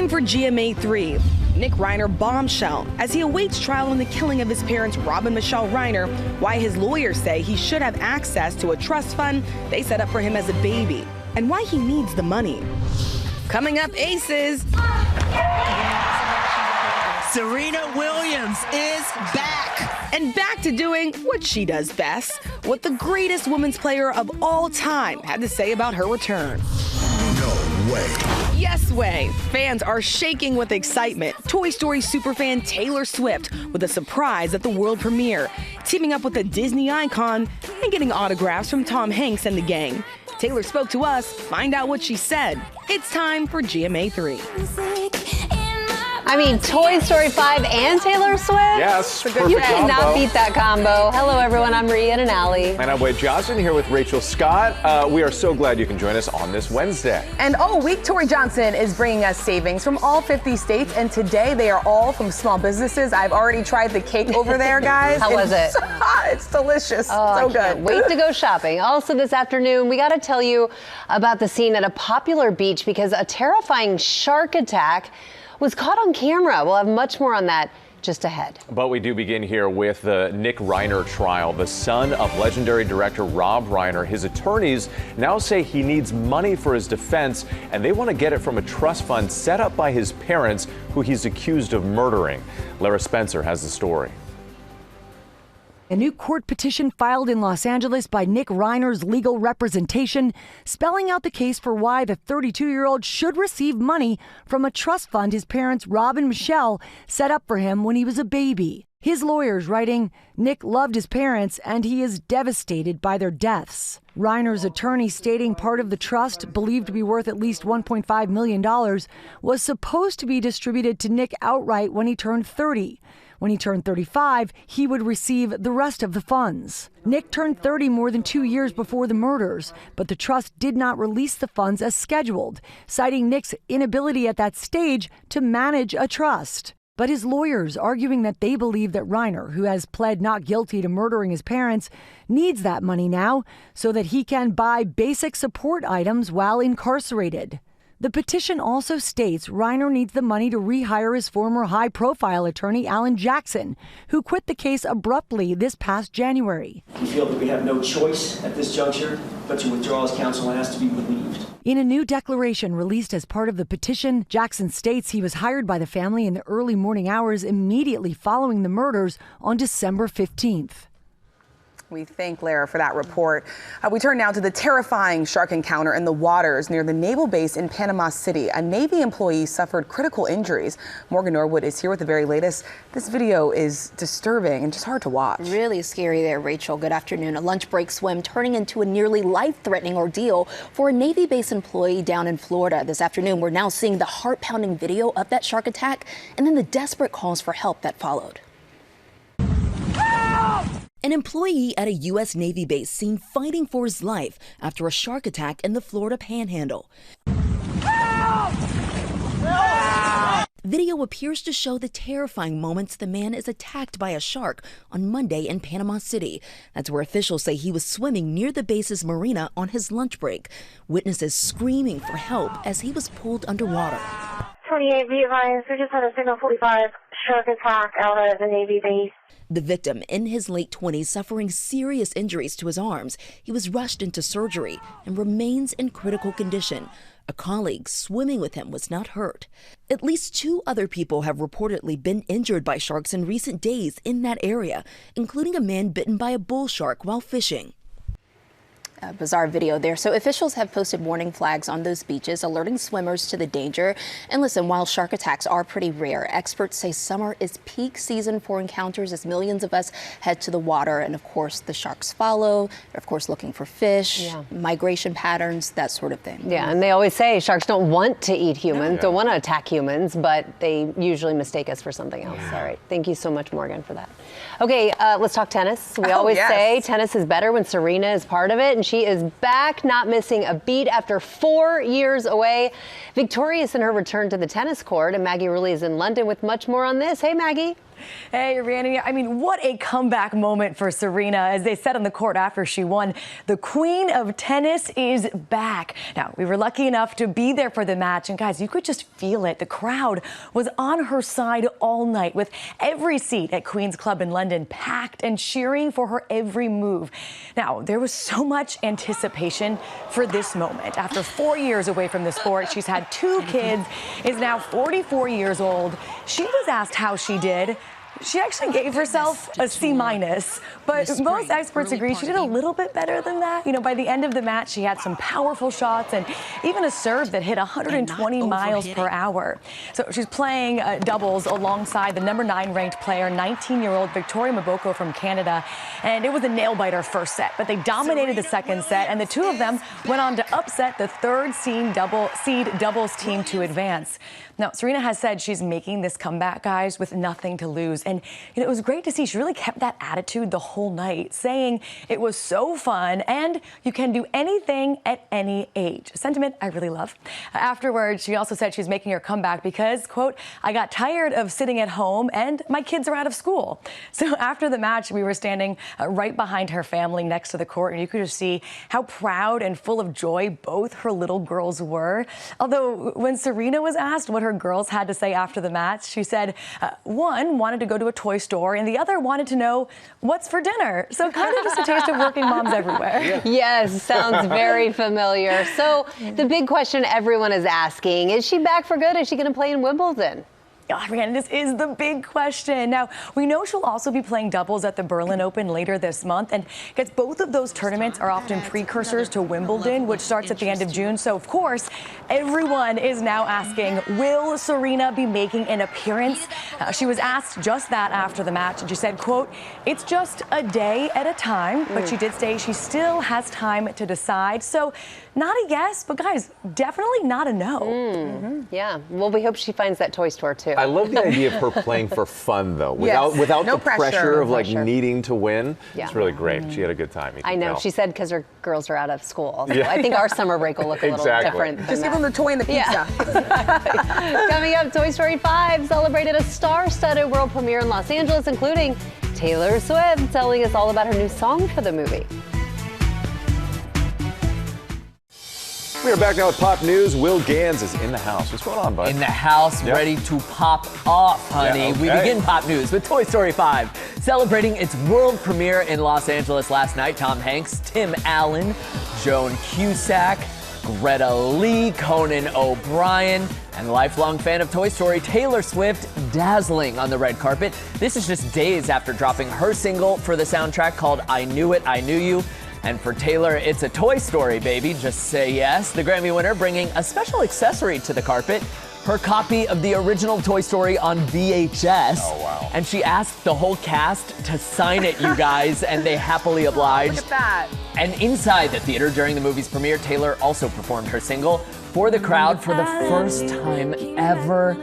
time for GMA3. Nick Reiner bombshell as he awaits trial on the killing of his parents, Rob and Michelle Reiner, why his lawyers say he should have access to a trust fund they set up for him as a baby, and why he needs the money. Coming up, Aces. Serena Williams is back. And back to doing what she does best, what the greatest women's player of all time had to say about her return. No way. Yes way. Fans are shaking with excitement. Toy Story superfan Taylor Swift with a surprise at the world premiere, teaming up with a Disney icon and getting autographs from Tom Hanks and the gang. Taylor spoke to us. Find out what she said. It's time for GMA3. I mean, Toy Story 5 and Taylor Swift? Yes, You perfect cannot combo. beat that combo. Hello, everyone. I'm Rhiannon and Allie. And I'm Wade Johnson here with Rachel Scott. We are so glad you can join us on this Wednesday. And all week, Tori Johnson is bringing us savings from all 50 states. And today, they are all from small businesses. I've already tried the cake over there, guys. How was it? It's delicious. Oh, so I can't good. wait to go shopping. Also this afternoon, we got to tell you about the scene at a popular beach because a terrifying shark attack was caught on camera. We'll have much more on that just ahead. But we do begin here with the Nick Reiner trial. The son of legendary director Rob Reiner. His attorneys now say he needs money for his defense, and they want to get it from a trust fund set up by his parents, who he's accused of murdering. Lara Spencer has the story. A new court petition filed in Los Angeles by Nick Reiner's legal representation, spelling out the case for why the 32-year-old should receive money from a trust fund his parents, Rob and Michelle, set up for him when he was a baby. His lawyers writing, Nick loved his parents and he is devastated by their deaths. Reiner's attorney stating part of the trust, believed to be worth at least $1.5 million, was supposed to be distributed to Nick outright when he turned 30. When he turned 35, he would receive the rest of the funds. Nick turned 30 more than 2 years before the murders, but the trust did not release the funds as scheduled, citing Nick's inability at that stage to manage a trust. But his lawyers arguing that they believe that Reiner, who has pled not guilty to murdering his parents, needs that money now so that he can buy basic support items while incarcerated. The petition also states Reiner needs the money to rehire his former high-profile attorney, Alan Jackson, who quit the case abruptly this past January. We feel that we have no choice at this juncture but to withdraw his counsel and ask to be relieved. In a new declaration released as part of the petition, Jackson states he was hired by the family in the early morning hours immediately following the murders on December 15th. We thank Lara for that report. We turn now to the terrifying shark encounter in the waters near the naval base in Panama City. A Navy employee suffered critical injuries. Morgan Norwood is here with the very latest. This video is disturbing and just hard to watch. Really scary there, Rachel. Good afternoon. A lunch break swim turning into a nearly life-threatening ordeal for a Navy base employee down in Florida. This afternoon, we're now seeing the heart-pounding video of that shark attack and then the desperate calls for help that followed. An employee at a U.S. Navy base seen fighting for his life after a shark attack in the Florida Panhandle. Video appears to show the terrifying moments the man is attacked by a shark on Monday in Panama City. That's where officials say he was swimming near the base's marina on his lunch break. Witnesses screaming for help as he was pulled underwater. 28 be advised, we just had a signal 45 shark attack out at the Navy base. The victim, in his late 20s, suffering serious injuries to his arms. He was rushed into surgery and remains in critical condition. A colleague swimming with him was not hurt. At least 2 other people have reportedly been injured by sharks in recent days in that area, including a man bitten by a bull shark while fishing. A bizarre video there. So officials have posted warning flags on those beaches, alerting swimmers to the danger. And listen, while shark attacks are pretty rare, experts say summer is peak season for encounters as millions of us head to the water. And of course, the sharks follow. They're of course looking for fish, migration patterns, that sort of thing. Yeah, and they always say sharks don't want to eat humans, don't want to attack humans, but they usually mistake us for something else. All right. Thank you so much, Morgan, for that. Okay, let's talk tennis. We always say tennis is better when Serena is part of it, and she is back, not missing a beat after 4 years away. Victorious in her return to the tennis court, and Maggie Rulli is in London with much more on this. Hey, Maggie. Hey, Randy. I mean, what a comeback moment for Serena. As they said on the court after she won, the queen of tennis is back. Now, we were lucky enough to be there for the match. And guys, you could just feel it. The crowd was on her side all night, with every seat at Queen's Club in London packed and cheering for her every move. Now, there was so much anticipation for this moment. After 4 years away from the sport, she's had 2 kids, is now 44 years old. She was asked how she did. She actually gave herself a C-, but most experts agree she did a little bit better than that. You know, by the end of the match, she had some powerful shots and even a serve that hit 120 miles per hour. So she's playing doubles alongside the number 9 ranked player, 19-year-old Victoria Mboko from Canada. And it was a nail-biter first set, but they dominated the second set, and the two of them went on to upset the third seed doubles team to advance. Now, Serena has said she's making this comeback, guys, with nothing to lose. And, you know, it was great to see. She really kept that attitude the whole night, saying it was so fun and you can do anything at any age. A sentiment I really love. Afterwards, she also said she's making her comeback because, quote, I got tired of sitting at home and my kids are out of school. So after the match, we were standing right behind her family next to the court, and you could just see how proud and full of joy both her little girls were. Although when Serena was asked what her girls had to say after the match, she said one wanted to go to a toy store and the other wanted to know what's for dinner. So kind of just a taste of working moms everywhere. Yeah. Yes, sounds very familiar. So the big question everyone is asking, is she back for good? Is she going to play in Wimbledon? Oh, man, this is the big question. Now, we know she'll also be playing doubles at the Berlin Open later this month. And guys, both of those tournaments are often precursors to Wimbledon, which starts at the end of June. So, of course, everyone is now asking, will Serena be making an appearance? She was asked just that after the match, and she said, quote, it's just a day at a time. But she did say she still has time to decide. So, not a yes, but guys, definitely not a no. Yeah, well, we hope she finds that toy store, too. I love the idea of her playing for fun, though, without no the pressure of like needing to win. Yeah. It's really great. She had a good time. I know. She said because her girls are out of school. So I think our summer break will look a little different. Just give them the toy and the pizza. Yeah. Coming up, Toy Story 5 celebrated a star-studded world premiere in Los Angeles, including Taylor Swift telling us all about her new song for the movie. We are back now with Pop News. Will Gans is in the house. What's going on, bud? In the house, ready to pop off, honey. Yeah, okay. We begin Pop News with Toy Story 5. Celebrating its world premiere in Los Angeles last night, Tom Hanks, Tim Allen, Joan Cusack, Greta Lee, Conan O'Brien, and lifelong fan of Toy Story, Taylor Swift, dazzling on the red carpet. This is just days after dropping her single for the soundtrack called I Knew It, I Knew You. And for Taylor, it's a Toy Story, baby. Just say yes. The Grammy winner bringing a special accessory to the carpet, her copy of the original Toy Story on VHS. Oh, wow. And she asked the whole cast to sign it, you guys, and they happily obliged. Look at that. And inside the theater during the movie's premiere, Taylor also performed her single for the crowd for the first time ever.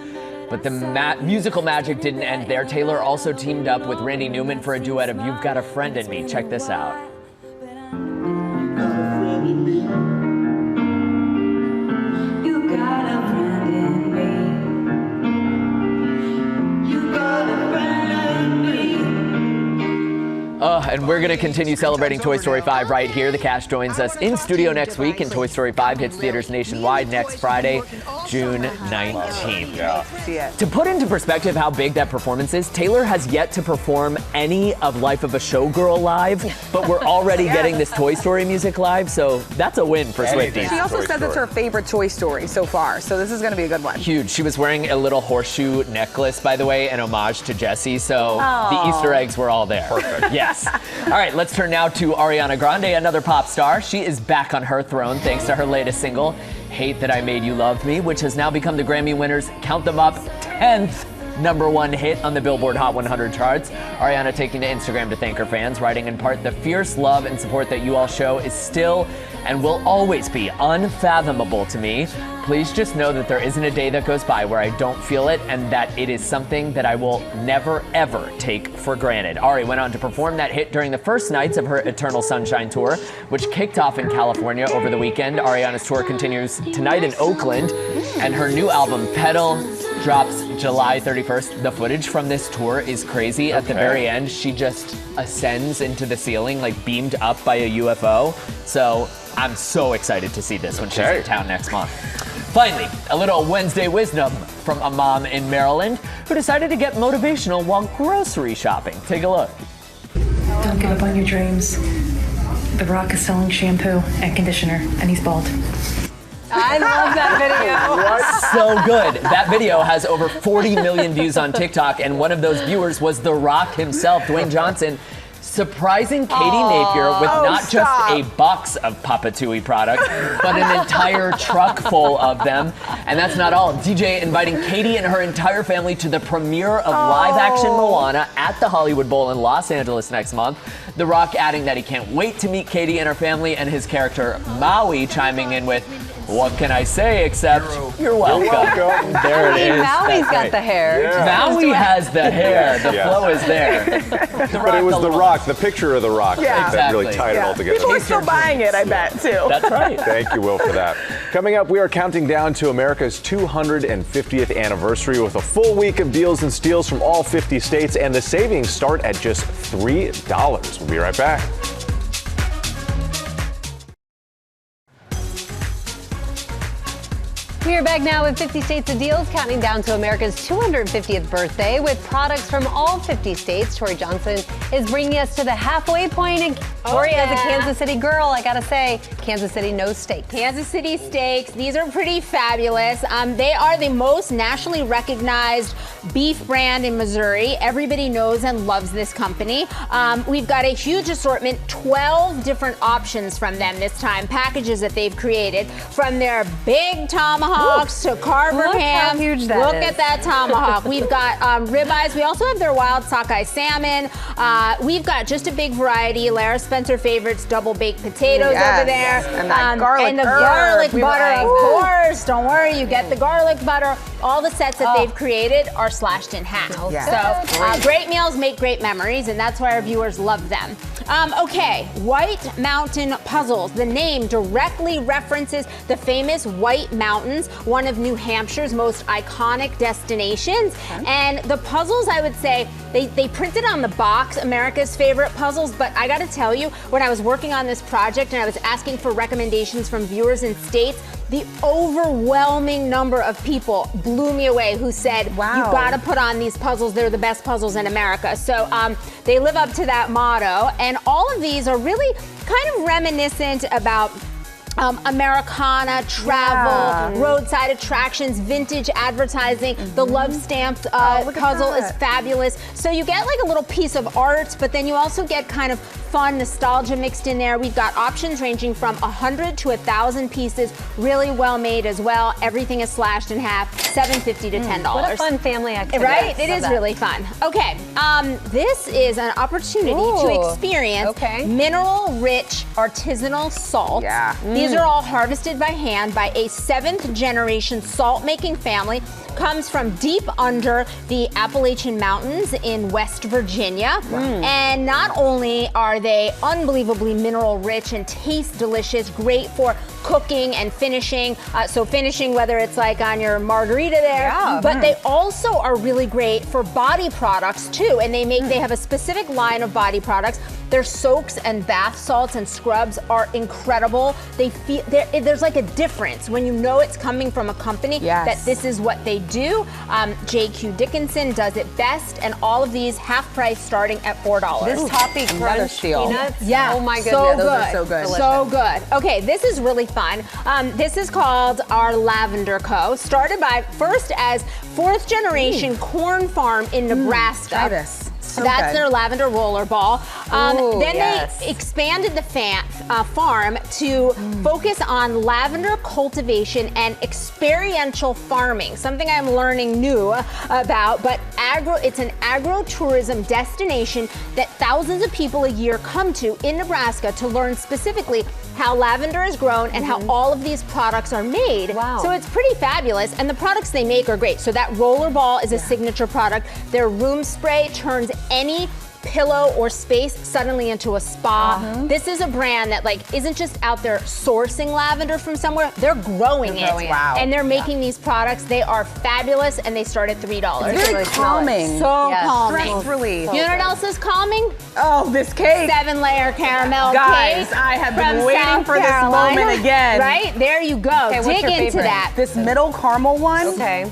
But the musical magic didn't end there. Taylor also teamed up with Randy Newman for a duet of You've Got a Friend in Me. Check this out. And we're going to continue celebrating Toy Story 5 right here. The cast joins us in studio next week, and Toy Story 5 hits theaters nationwide next Friday, June 19th. Yeah. To put into perspective how big that performance is, Taylor has yet to perform any of Life of a Showgirl live, but we're already getting this Toy Story music live, so that's a win for Swifties. She also says it's her favorite Toy Story so far, so this is going to be a good one. Huge. She was wearing a little horseshoe necklace, by the way, an homage to Jessie, so the Easter eggs were all there. Perfect. Yes. All right, let's turn now to Ariana Grande, another pop star. She is back on her throne thanks to her latest single, Hate That I Made You Love Me, which has now become the Grammy winners, count them up, 10th #1 hit on the Billboard Hot 100 charts. Ariana taking to Instagram to thank her fans, writing in part, the fierce love and support that you all show is still and will always be unfathomable to me. Please just know that there isn't a day that goes by where I don't feel it, and that it is something that I will never, ever take for granted. Ari went on to perform that hit during the first nights of her Eternal Sunshine Tour, which kicked off in California over the weekend. Ariana's tour continues tonight in Oakland, and her new album, Pedal, drops July 31st. The footage from this tour is crazy. At the very end, she just ascends into the ceiling, like beamed up by a UFO. So I'm so excited to see this when she's in town next month. Finally, a little Wednesday wisdom from a mom in Maryland who decided to get motivational while grocery shopping. Take a look. Don't give up on your dreams. The Rock is selling shampoo and conditioner, and he's bald. I love that video. So good. That video has over 40 million views on TikTok, and one of those viewers was The Rock himself, Dwayne Johnson, surprising Katie Napier with not just a box of Papatui products, but an entire truck full of them. And that's not all. DJ inviting Katie and her entire family to the premiere of live-action Moana at the Hollywood Bowl in Los Angeles next month. The Rock adding that he can't wait to meet Katie and her family, and his character Maui chiming in with, "What can I say except you're welcome." You're welcome. There it is. Maui's got the hair. Yeah. Maui has the hair. The flow is there. But it was The Rock, the picture of The Rock that really tied it all together. People are still buying it, I bet, too. That's right. Thank you, Will, for that. Coming up, we are counting down to America's 250th anniversary with a full week of deals and steals from all 50 states, and the savings start at just $3. We'll be right back. We are back now with 50 States of Deals, counting down to America's 250th birthday with products from all 50 states. Tori Johnson is bringing us to the halfway point. And Tori, as a Kansas City girl, I gotta say, Kansas City knows steaks. Kansas City steaks. These are pretty fabulous. They are the most nationally recognized beef brand in Missouri. Everybody knows and loves this company. We've got a huge assortment, 12 different options from them this time, packages that they've created, from their big tomahawks to Carver ham. How huge that Look is. at that tomahawk. We've got ribeyes. We also have their wild sockeye salmon. We've got just a big variety. Lara Spencer favorites, double baked potatoes over there. And that garlic and the herb. garlic We butter, like. of course. Don't worry, you get the garlic butter. All the sets that they've created are slashed in half. So great meals make great memories, and that's why our viewers love them. Okay, White Mountain Puzzles. The name directly references the famous White Mountains, one of New Hampshire's most iconic destinations. And the puzzles, I would say, they printed on the box America's favorite puzzles, but I gotta tell you, when I was working on this project and I was asking for recommendations from viewers in states, the overwhelming number of people blew me away who said, you gotta put on these puzzles. They're the best puzzles in America. So they live up to that motto. And all of these are really kind of reminiscent about Americana, travel, roadside attractions, vintage advertising. The love stamps puzzle is fabulous. So you get like a little piece of art, but then you also get kind of fun nostalgia mixed in there. We've got options ranging from 100 to 1,000 pieces, really well made as well. Everything is slashed in half, $7.50 to $10. What a fun family activity. Right? It is really fun. Okay, this is an opportunity to experience mineral-rich artisanal salt. These are all harvested by hand by a 7th-generation salt-making family. Comes from deep under the Appalachian Mountains in West Virginia. And not only are they unbelievably mineral rich and taste delicious, great for cooking and finishing. So finishing, whether it's like on your margarita there, but they also are really great for body products too. And they have a specific line of body products. Their soaks and bath salts and scrubs are incredible. There's like a difference when you know it's coming from a company that this is what they do. JQ Dickinson does it best, and all of these half price starting at $4. This toffee crunch peanuts. Yeah. Oh my goodness. So Those are so good. So good. Okay, this is really fun. This is called our Lavender Co. Started by first as 4th generation corn farm in Nebraska. Try this. So That's good. their lavender roller ball. Then they expanded the farm to focus on lavender cultivation and experiential farming, something I'm learning new about, but it's an agro-tourism destination that thousands of people a year come to in Nebraska to learn specifically how lavender is grown and how all of these products are made. So it's pretty fabulous, and the products they make are great. So that roller ball is a signature product. Their room spray turns any pillow or space suddenly into a spa. This is a brand that like isn't just out there sourcing lavender from somewhere, they're growing it. Wow. And they're making these products. They are fabulous and they start at $3. It's very calming. So calming. Stress relief. You know what else is calming? Oh, this cake. 7-layer caramel Guys, cake. I have been from waiting South for Carolina. this moment again. Right? There you go. Okay, what's Dig your into favorite? that. This middle caramel one. Okay.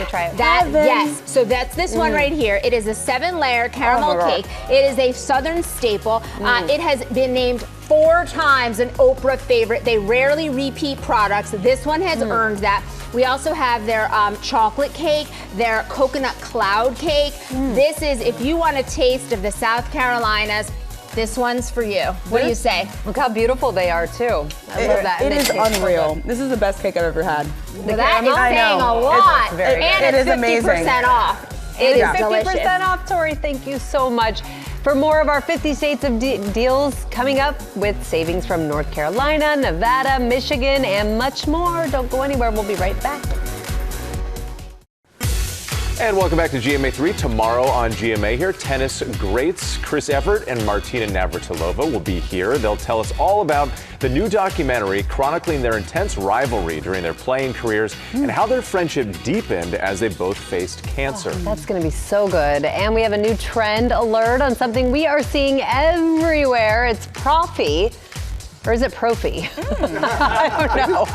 Try it. Yes, so that's this one right here. It is a 7-layer caramel cake. It is a Southern staple. It has been named 4 times an Oprah favorite. They rarely repeat products. This one has earned that. We also have their chocolate cake, their coconut cloud cake. This is, if you want a taste of the South Carolinas, this one's for you. What do you say? Look how beautiful they are too. I love that. It And is they taste so unreal. good. This is the best cake I've ever had. Well, that is saying a lot. It's very and good. it's It is amazing. 50% off. It is delicious. 50% off, Tori. Thank you so much. For more of our 50 states of deals coming up with savings from North Carolina, Nevada, Michigan, and much more. Don't go anywhere. We'll be right back. And welcome back to GMA3. Tomorrow on GMA here, tennis greats Chris Evert and Martina Navratilova will be here. They'll tell us all about the new documentary chronicling their intense rivalry during their playing careers and how their friendship deepened as they both faced cancer. That's going to be so good. And we have a new trend alert on something we are seeing everywhere. It's Profi. Or is it Profi? I don't know.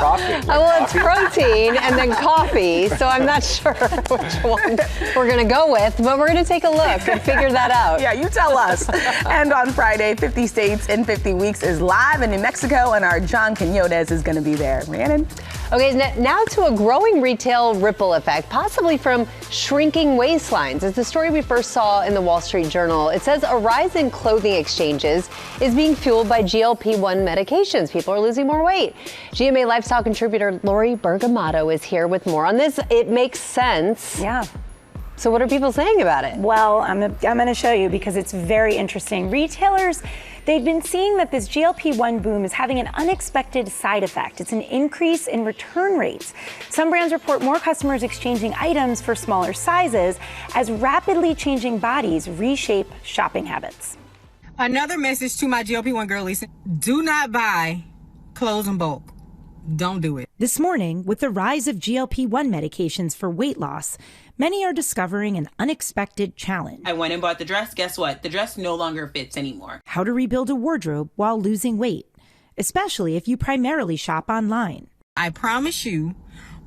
Well, it's protein and then coffee, so I'm not sure which one we're going to go with, but we're going to take a look and figure that out. Yeah, you tell us. And on Friday, 50 States in 50 Weeks is live in New Mexico, and our John Quinones is going to be there. Rhiannon? Okay, now to a growing retail ripple effect, possibly from shrinking waistlines. It's the story we first saw in the Wall Street Journal. It says a rise in clothing exchanges is being fueled by GLP-1 medications. People are losing more weight. GMA lifestyle contributor Lori Bergamato is here with more on this. It makes sense. Yeah. So what are people saying about it? Well, I'm going to show you because it's very interesting. Retailers, they've been seeing that this GLP-1 boom is having an unexpected side effect. It's an increase in return rates. Some brands report more customers exchanging items for smaller sizes as rapidly changing bodies reshape shopping habits. Another message to my GLP-1 girlies: do not buy clothes in bulk. Don't do it. This morning, with the rise of GLP-1 medications for weight loss, many are discovering an unexpected challenge. I went and bought the dress. Guess what? The dress no longer fits anymore. How to rebuild a wardrobe while losing weight, especially if you primarily shop online. I promise you,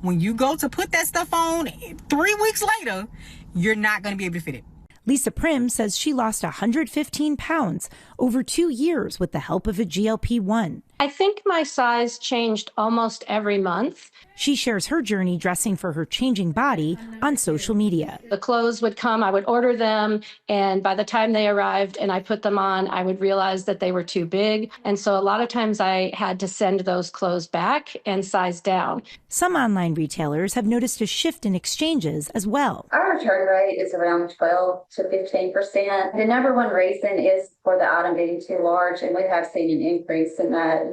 when you go to put that stuff on 3 weeks later, you're not going to be able to fit it. Lisa Prim says she lost 115 pounds over 2 years with the help of a GLP-1. I think my size changed almost every month. She shares her journey dressing for her changing body on social media. The clothes would come, I would order them, and by the time they arrived and I put them on, I would realize that they were too big. And so a lot of times I had to send those clothes back and size down. Some online retailers have noticed a shift in exchanges as well. Our return rate is around 12 to 15%. The number one reason is for the item being too large, and we have seen an increase in that.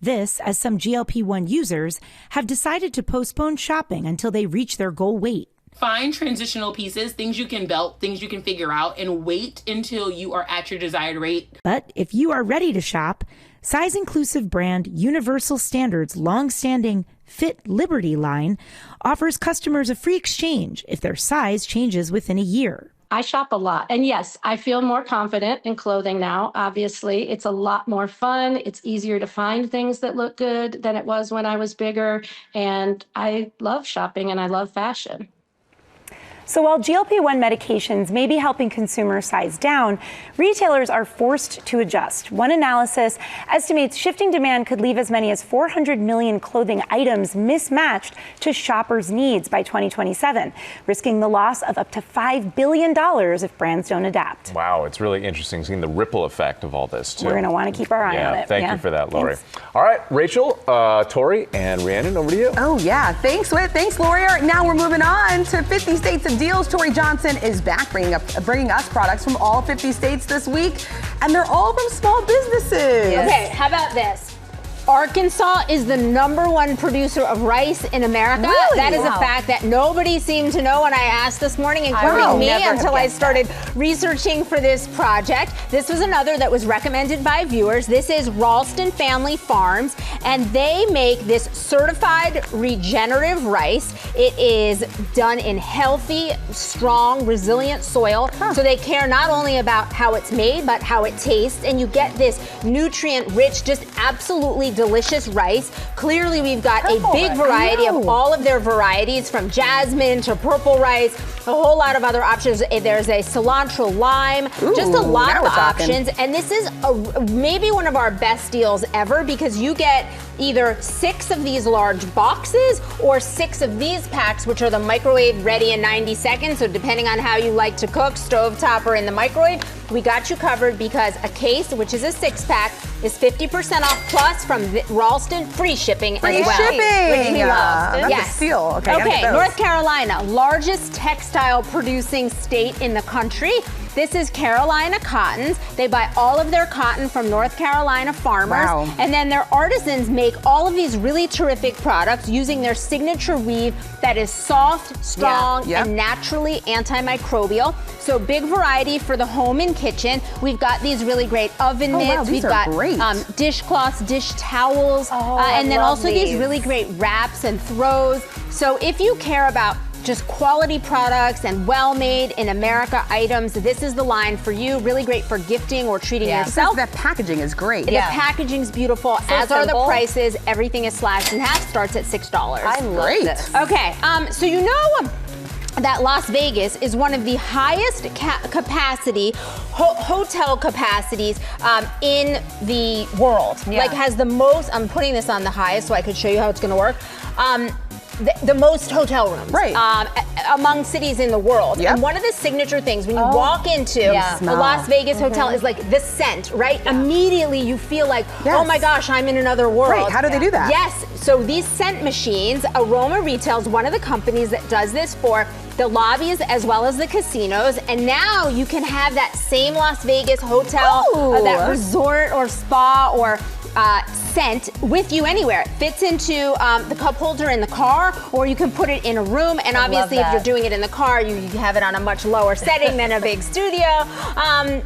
This, as some GLP-1 users have decided to postpone shopping until they reach their goal weight. Find transitional pieces, things you can belt, things you can figure out, and wait until you are at your desired weight. But if you are ready to shop, size-inclusive brand Universal Standards' long-standing Fit Liberty line offers customers a free exchange if their size changes within a year. I shop a lot. And yes, I feel more confident in clothing now. Obviously, it's a lot more fun. It's easier to find things that look good than it was when I was bigger. And I love shopping and I love fashion. So while GLP-1 medications may be helping consumers size down, retailers are forced to adjust. One analysis estimates shifting demand could leave as many as 400 million clothing items mismatched to shoppers' needs by 2027, risking the loss of up to $5 billion if brands don't adapt. Wow, it's really interesting seeing the ripple effect of all this, too. We're going to want to keep our eye on it. Thank you for that, Lori. All right, Rachel, Tori, and Rhiannon, over to you. Oh, yeah. Thanks, Whit. Thanks, Lori. All right, now we're moving on to 50 States of Deals. Tori Johnson is back bringing us products from all 50 states this week, and they're all from small businesses. Okay, how about this? Arkansas is the #1 producer of rice in America. Really? That is a fact that nobody seemed to know when I asked this morning, including me, until I started researching for this project. This was another that was recommended by viewers. This is Ralston Family Farms, and they make this certified regenerative rice. It is done in healthy, strong, resilient soil. So they care not only about how it's made, but how it tastes. And you get this nutrient-rich, just absolutely delicious rice. Clearly, we've got a big variety of all of their varieties, from jasmine to purple rice, a whole lot of other options. There's a cilantro lime, just a lot of options. And this is maybe one of our best deals ever, because you get either 6 of these large boxes or 6 of these packs, which are the microwave ready in 90 seconds. So depending on how you like to cook, stovetop or in the microwave, we got you covered, because a case, which is a 6-pack, is 50% off plus from Ralston, free shipping as well. Free shipping! Which we love. That's a steal. Okay, okay, North Carolina, largest textile producing state in the country. This is Carolina Cottons. They buy all of their cotton from North Carolina farmers. Wow. And then their artisans make all of these really terrific products using their signature weave that is soft, strong, and naturally antimicrobial. So big variety for the home and kitchen. We've got these really great oven mitts. Wow, We've got dishcloths, dish towels, and then also these really great wraps and throws. So if you care about just quality products and well-made in America items, this is the line for you. Really great for gifting or treating yourself. That packaging is great. The packaging's beautiful, as are the prices. Everything is slashed in half, starts at $6. I love this. Okay, so you know that Las Vegas is one of the highest capacity hotel capacities in the world. Like, has the most, I'm putting this on the highest so I could show you how it's gonna work. The most hotel rooms among cities in the world. And one of the signature things when you walk into the Las Vegas hotel is like the scent, right? Immediately you feel like, oh my gosh, I'm in another world. Right, how do they do that? Yes, so these scent machines, Aroma Retail's one of the companies that does this for the lobbies as well as the casinos, and now you can have that same Las Vegas hotel, that resort or spa or scent with you anywhere. It fits into the cup holder in the car, or you can put it in a room. And obviously, if you're doing it in the car, you have it on a much lower setting than a big studio.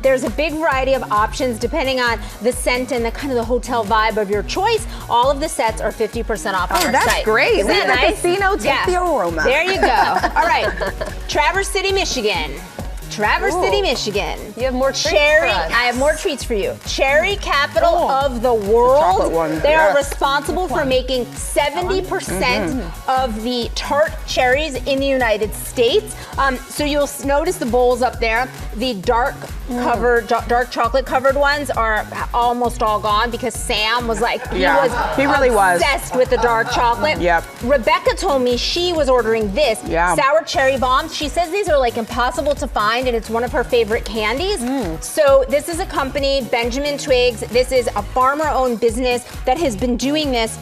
There's a big variety of options depending on the scent and the kind of the hotel vibe of your choice. All of the sets are 50% off on our site. That's great. Isn't that nice? Casino, take the aroma. There you go. All right, Traverse City, Michigan. Traverse City, Michigan. You have more treats Cherry, for us. I have more treats for you. Cherry capital of the world. Chocolate one. They are responsible for making 70% of the tart cherries in the United States. So you'll notice the bowls up there. The dark chocolate covered ones are almost all gone because Sam was like, he really was obsessed with the dark chocolate. Rebecca told me she was ordering this sour cherry bombs. She says these are like impossible to find, and it's one of her favorite candies. So this is a company, Benjamin Twiggs. This is a farmer-owned business that has been doing this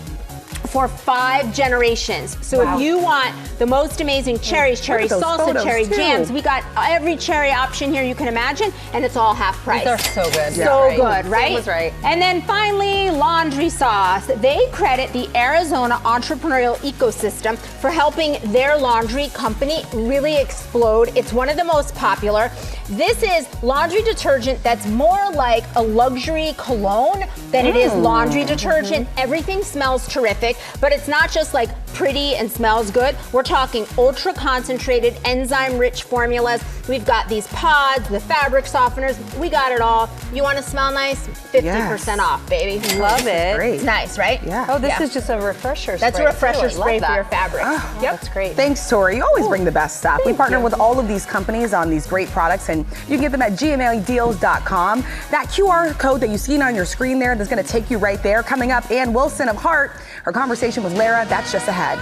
for 5 generations. So if you want the most amazing cherries, cherry salsa, cherry jams, we got every cherry option here you can imagine, and it's all half price. These are so good. So good, right? Sam was right. And then finally, laundry sauce. They credit the Arizona entrepreneurial ecosystem for helping their laundry company really explode. It's one of the most popular. This is laundry detergent that's more like a luxury cologne than it is laundry detergent. Everything smells terrific, but it's not just like pretty and smells good. We're talking ultra concentrated, enzyme rich formulas. We've got these pods, the fabric softeners. We got it all. You want to smell nice? 50% off, baby. Love it. It's nice, right? Yeah. Oh, this is just a refresher spray. That's a refresher too. spray for your fabric. That's great. Thanks, Tori. You always bring the best stuff. We partner with all of these companies on these great products, and you can get them at GMAdeals.com. That QR code that you see on your screen there, that's going to take you right there. Coming up, Ann Wilson of Heart. Her conversation with Lara, that's just ahead.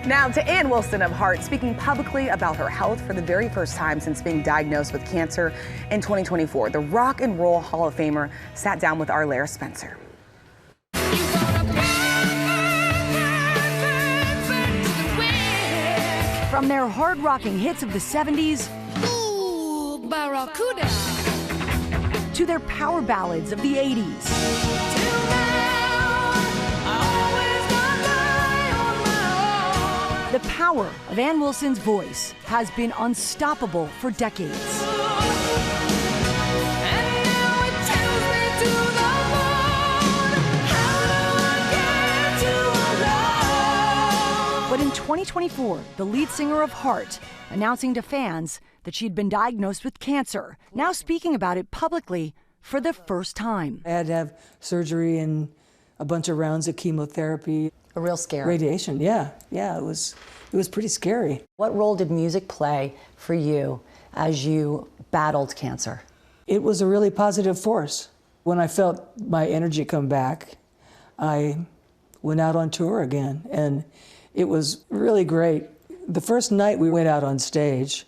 Now to Ann Wilson of Heart, speaking publicly about her health for the very first time since being diagnosed with cancer in 2024. The Rock and Roll Hall of Famer sat down with our Lara Spencer. From their hard-rocking hits of the 70s Ooh, Barracuda. to their power ballads of the 80s. The power of Ann Wilson's voice has been unstoppable for decades. But in 2024, the lead singer of Heart announcing to fans that she'd been diagnosed with cancer, now speaking about it publicly for the first time. I had to have surgery and a bunch of rounds of chemotherapy. A real scare. Radiation, yeah, it was pretty scary. What role did music play for you as you battled cancer? It was a really positive force. When I felt my energy come back, I went out on tour again, and it was really great. The first night we went out on stage,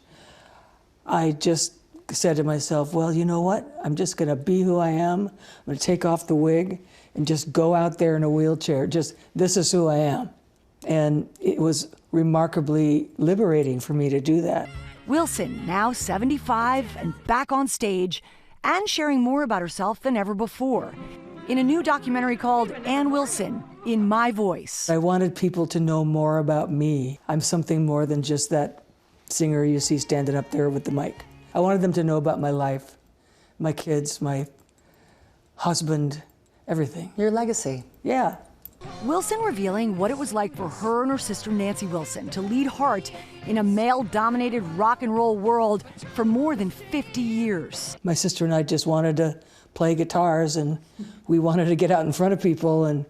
I just said to myself, well, you know what? I'm just gonna be who I am. I'm gonna take off the wig and just go out there in a wheelchair. This is who I am. And it was remarkably liberating for me to do that. Wilson, now 75 and back on stage and sharing more about herself than ever before in a new documentary called Ann Wilson, In My Voice. I wanted people to know more about me. I'm something more than just that singer you see standing up there with the mic. I wanted them to know about my life, my kids, my husband, everything. Your legacy. Yeah. Wilson revealing what it was like for her and her sister Nancy Wilson to lead Heart in a male-dominated rock and roll world for more than 50 years. My sister and I just wanted to play guitars, and we wanted to get out in front of people, and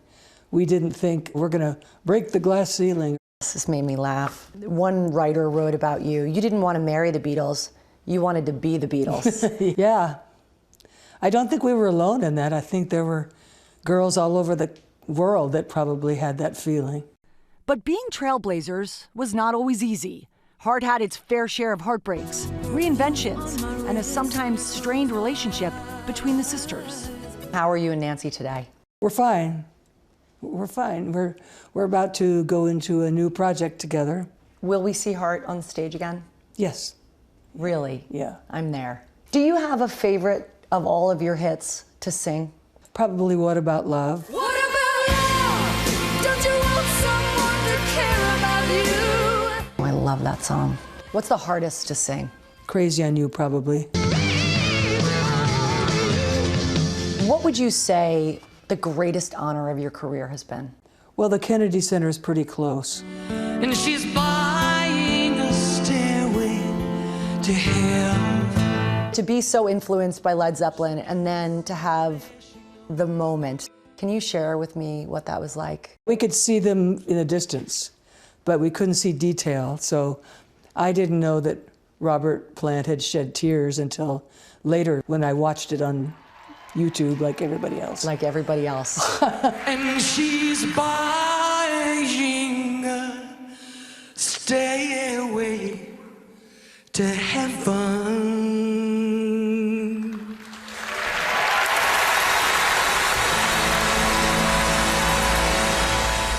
we didn't think we're gonna break the glass ceiling. This made me laugh. One writer wrote about you. You didn't want to marry the Beatles. You wanted to be the Beatles. Yeah. I don't think we were alone in that. I think there were girls all over the world that probably had that feeling. But being trailblazers was not always easy. Heart had its fair share of heartbreaks, reinventions, and a sometimes strained relationship between the sisters. How are you and Nancy today? We're fine. We're fine. We're about to go into a new project together. Will we see Heart on stage again? Yes. Really? Yeah. I'm there. Do you have a favorite of all of your hits to sing? Probably What About Love? What about love? Don't you want someone to care about you? I love that song. What's the hardest to sing? Crazy on You, probably. What would you say the greatest honor of your career has been? Well, the Kennedy Center is pretty close. And she's buying a stairway to hell. To be so influenced by Led Zeppelin and then to have the moment. Can you share with me what that was like? We could see them in a distance, but we couldn't see detail. So I didn't know that Robert Plant had shed tears until later when I watched it on YouTube like everybody else. Like everybody else. And she's buying a stairway to heaven.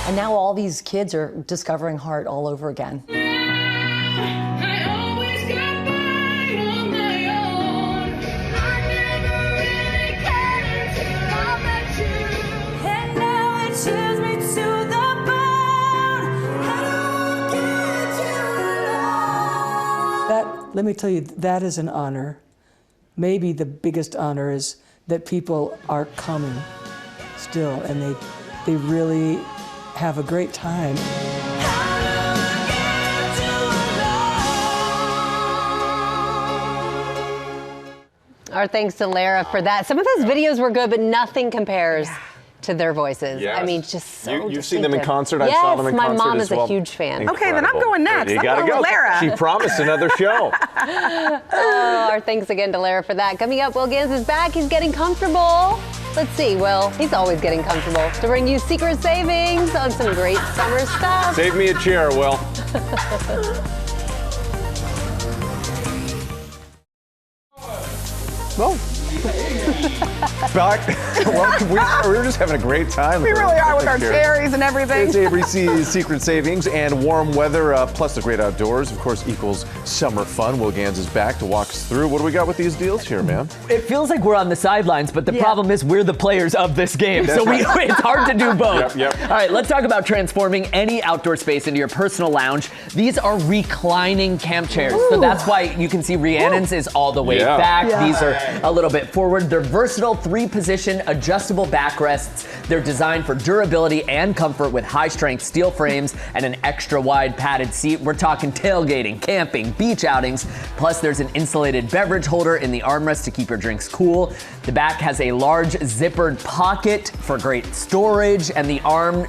And now all these kids are discovering Heart all over again. Let me tell you, that is an honor. Maybe the biggest honor is that people are coming still, and they really have a great time. Our thanks to Lara for that. Some of those videos were good, but nothing compares to their voices. Yes. I mean, just so You've seen them in concert? Yes, I saw them in concert my mom is as well. a huge fan. Incredible. Okay, then I'm going next. You I'm gotta going go. with Lara. She promised another show. Our thanks again to Lara for that. Coming up, Will Gans is back. He's getting comfortable. Let's see, Will, he's always getting comfortable. To bring you secret savings on some great summer stuff. Save me a chair, Will. Whoa. We were just having a great time. We really are with our cherries and everything. It's ABC's Secret Savings, and warm weather plus the great outdoors, of course, equals summer fun. Will Gans is back to walk us through. What do we got with these deals here, man? It feels like we're on the sidelines, but the problem is we're the players of this game. That's So it's hard to do both. Yep. All right, let's talk about transforming any outdoor space into your personal lounge. These are reclining camp chairs. Ooh. So that's why you can see Rhiannon's is all the way back. Yeah. These are a little bit forward. They're versatile 3-position adjustable backrests. They're designed for durability and comfort with high-strength steel frames and an extra-wide padded seat. We're talking tailgating, camping, beach outings. Plus, there's an insulated beverage holder in the armrest to keep your drinks cool. The back has a large zippered pocket for great storage, and the arm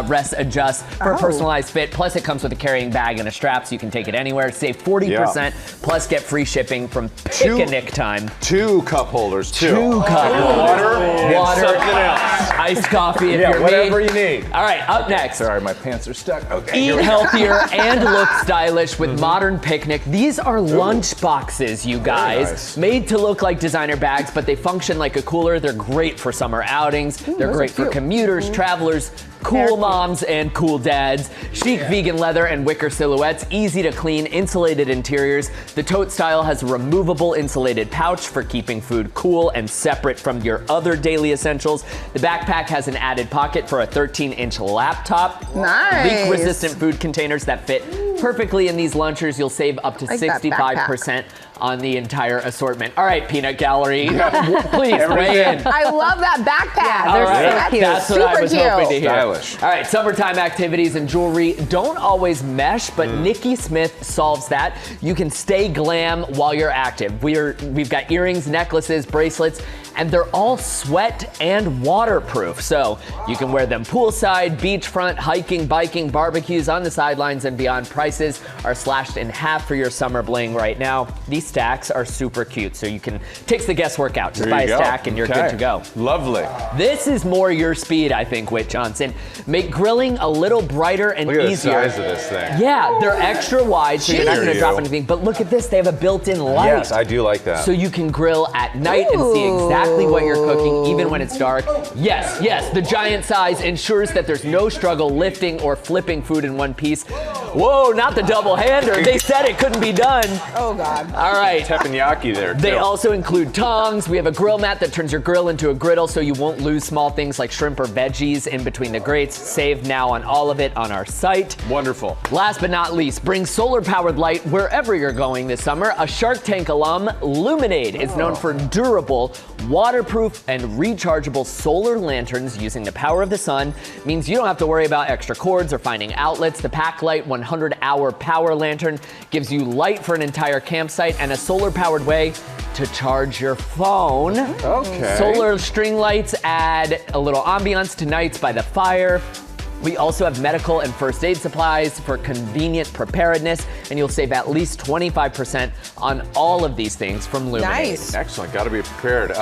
rest adjusts for a personalized fit. Plus, it comes with a carrying bag and a strap, so you can take it anywhere. Save 40%, plus get free shipping from picnic time. 2 cup holders, too. 2 cup holders. Water, and something else. Iced coffee if you're whatever me. you need. All right, up next. Sorry, my pants are stuck. Okay. Eat healthier and look stylish with Modern Picnic. These are lunch boxes, you guys. Nice. Made to look like designer bags, but they function like a cooler. They're great for summer outings. They're great for commuters, travelers, cool moms, and cool dads. Chic vegan leather and wicker silhouettes, easy to clean, insulated interiors. The tote style has a removable insulated pouch for keeping food cool and separate from your other daily essentials. The backpack has an added pocket for a 13-inch laptop. Nice. Leak-resistant food containers that fit perfectly in these lunchers. You'll save up to 65% on the entire assortment. All right, Peanut Gallery, please weigh in. I love that backpack. All right, so cute. that's what I was hoping to hear. Stylish. All right, summertime activities and jewelry don't always mesh, but Nikki Smith solves that. You can stay glam while you're active. We've got earrings, necklaces, bracelets, and they're all sweat and waterproof. So you can wear them poolside, beachfront, hiking, biking, barbecues, on the sidelines and beyond. Prices are slashed in half for your summer bling right now. These stacks are super cute, so you can takes the guesswork out. Just buy a stack and you're good to go. Lovely. This is more your speed, I think, Whit Johnson. Make grilling a little brighter and Look at easier. the size of this thing. Yeah, they're extra wide, so you're not going to Jeez. drop anything. But look at this, they have a built-in light. Yes, I do like that. So you can grill at night and see exactly what you're cooking, even when it's dark. Yes, the giant size ensures that there's no struggle lifting or flipping food in one piece. Whoa, not the double-hander. They said it couldn't be done. Oh, God. All right. Teppanyaki there, too. They also include tongs. We have a grill mat that turns your grill into a griddle so you won't lose small things like shrimp or veggies in between the grates. Save now on all of it on our site. Wonderful. Last but not least, bring solar-powered light wherever you're going this summer. A Shark Tank alum, Luminade, is known for durable, waterproof, and rechargeable solar lanterns using the power of the sun. Means you don't have to worry about extra cords or finding outlets. The Packlight 100-hour power lantern gives you light for an entire campsite and a solar-powered way to charge your phone. Okay. Solar string lights add a little ambiance to nights by the fire. We also have medical and first aid supplies for convenient preparedness, and you'll save at least 25% on all of these things from Luminade. Nice. Excellent. Got to be prepared.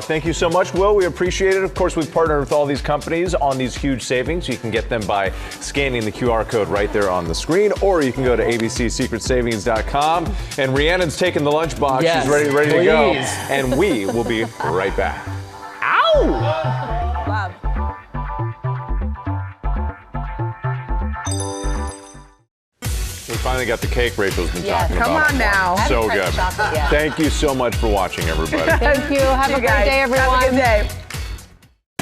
Thank you so much, Will. We appreciate it. Of course, we've partnered with all these companies on these huge savings. You can get them by scanning the QR code right there on the screen, or you can go to abcsecretsavings.com. And Rhiannon's taking the lunchbox. Yes, she's ready to go. please. And we will be right back. Ow! Love. We finally got the cake Rachel's been Yes. talking Come about. on now. So Haven't good. tried chocolate yet. Thank you so much for watching, everybody. Thank you. Have a great day, everyone. Have a good day.